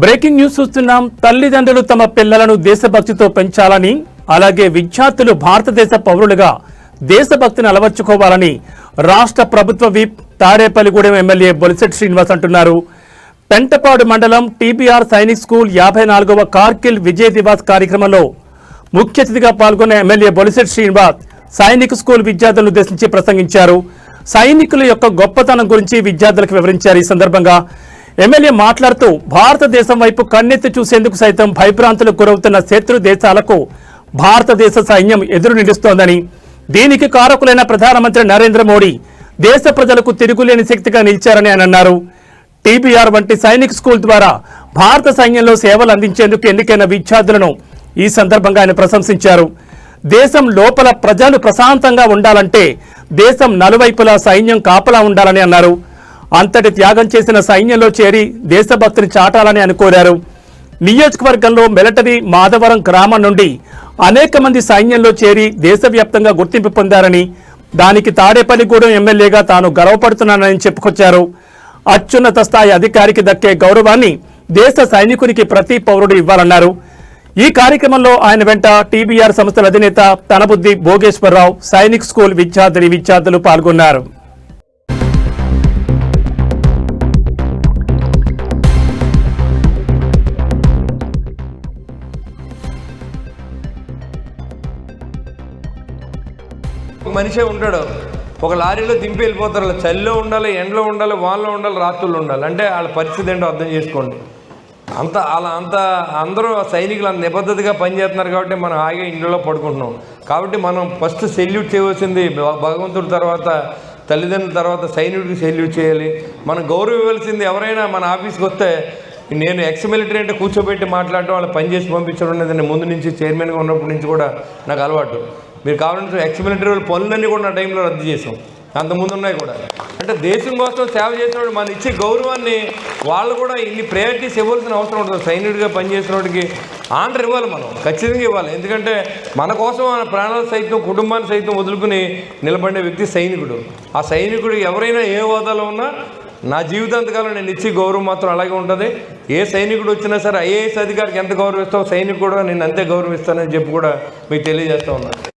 Breaking news చూస్తున్నాం. తల్లిదండ్రులు తమ పిల్లలను దేశభక్తితో పెంచాలని, అలాగే విద్యార్థులు భారతదేశ పౌరులుగా దేశభక్తిని అలవర్చుకోవాలని రాష్ట్ర ప్రభుత్వ విప్ తాడేపల్లిగూడెం ఎమ్మెల్యే బొలిశెట్టి శ్రీనివాస్ అంటున్నారు. పెంటపాడు మండలం టీబీఆర్ సైనిక్ స్కూల్ 54వ కార్గిల్ విజయ్ దివాస్ కార్యక్రమంలో ముఖ్య అతిథిగా పాల్గొన్న ఎమ్మెల్యే బొలిశెట్టి శ్రీనివాస్ సైనిక్ స్కూల్ విద్యార్థులను ఉద్దేశించి ప్రసంగించారు. సైనికుల యొక్క గొప్పతనం గురించి విద్యార్థులకు వివరించారు. ఈ సందర్భంగా ఎమ్మెల్యే మాట్లాడుతూ భారతదేశం వైపు కన్నెత్తి చూసేందుకు సైతం భయభ్రాంతులకు గురవుతున్న శత్రు దేశాలకు భారతదేశ సైన్యం ఎదురు నిలుస్తోందని, దీనికి కారకులైన ప్రధానమంత్రి నరేంద్ర మోడీ దేశ ప్రజలకు తిరుగులేని శక్తిగా నిలిచారని ఆయన అన్నారు. టీబీఆర్ వంటి సైనిక్ స్కూల్ ద్వారా భారత సైన్యంలో సేవలు అందించేందుకు ఎన్నికైన విద్యార్థులను ఈ సందర్భంగా ఆయన ప్రశంసించారు. దేశం లోపల ప్రజలు ప్రశాంతంగా ఉండాలంటే దేశం నలువైపులా సైన్యం కాపలా ఉండాలని అన్నారు. అంతటి త్యాగం చేసిన సైన్యంలో చేరి దేశభక్తిని చాటాలని ఆయన కోరారు. నియోజకవర్గంలో మిలిటరీ మాధవరం గ్రామం నుండి అనేక మంది సైన్యంలో చేరి దేశవ్యాప్తంగా గుర్తింపు పొందారని, దానికి తాడేపల్లిగూడెం ఎమ్మెల్యేగా తాను గర్వపడుతున్నానని చెప్పుకొచ్చారు. అత్యున్నత స్థాయి అధికారికి దక్కే గౌరవాన్ని దేశ సైనికునికి ప్రతి పౌరుడు ఇవ్వాలన్నారు. ఈ కార్యక్రమంలో ఆయన వెంట టీబీఆర్ సంస్థల అధినేత తనబుద్ది భోగేశ్వరరావు, సైనిక్ స్కూల్ విద్యార్థులు పాల్గొన్నారు. మనిషే ఉంటాడు, ఒక లారీలో దింపి వెళ్ళిపోతారు. అలా చలిలో ఉండాలి, ఎండలో ఉండాలి, వానలో ఉండాలి, రాత్రుల్లో ఉండాలి. అంటే వాళ్ళ పరిస్థితి ఏంటో అర్థం చేసుకోండి. అందరూ సైనికులు అంత నిబద్ధతగా పనిచేస్తున్నారు కాబట్టి మనం హాయిగా ఇంట్లో పడుకుంటున్నాం. కాబట్టి మనం ఫస్ట్ సెల్యూట్ చేయవలసింది భగవంతుడి తర్వాత, తల్లిదండ్రుల తర్వాత సైనికుడికి సెల్యూట్ చేయాలి. మనం గౌరవం ఇవ్వాల్సింది ఎవరైనా మన ఆఫీస్కి వస్తే నేను ఎక్స్ మిలిటరీ అంటే కూర్చోబెట్టి మాట్లాడటం, వాళ్ళు పనిచేసి పంపించడం అనేది నేను ముందు నుంచి చైర్మన్గా ఉన్నప్పటి నుంచి కూడా నాకు అలవాటు. మీరు కావాలంటే ఎక్స్ మిలిటరీ వాళ్ళ పనులన్నీ కూడా నా టైంలో రద్దు చేసాం, అంతకుముందు ఉన్నాయి కూడా. అంటే దేశం కోసం సేవ చేసినప్పుడు మనం ఇచ్చే గౌరవాన్ని వాళ్ళు కూడా ఇన్ని ప్రయారిటీస్ ఇవ్వాల్సిన అవసరం ఉంటుంది. సైనికుడిగా పనిచేసిన వాడికి ఆనర్ ఇవ్వాలి, మనం ఖచ్చితంగా ఇవ్వాలి. ఎందుకంటే మన కోసం మన ప్రాణాలు సైతం, కుటుంబాన్ని సైతం వదులుకుని నిలబడే వ్యక్తి సైనికుడు. ఆ సైనికుడు ఎవరైనా ఏ హోదాలో ఉన్నా నా జీవితాంతకాలం నేను ఇచ్చే గౌరవం మాత్రం అలాగే ఉంటుంది. ఏ సైనికుడు వచ్చినా సరే, ఐఏఎస్ అధికారికి ఎంత గౌరవిస్తావు సైనికుడు కూడా నేను అంతే గౌరవిస్తానని చెప్పి కూడా మీకు తెలియజేస్తూ ఉన్నాను.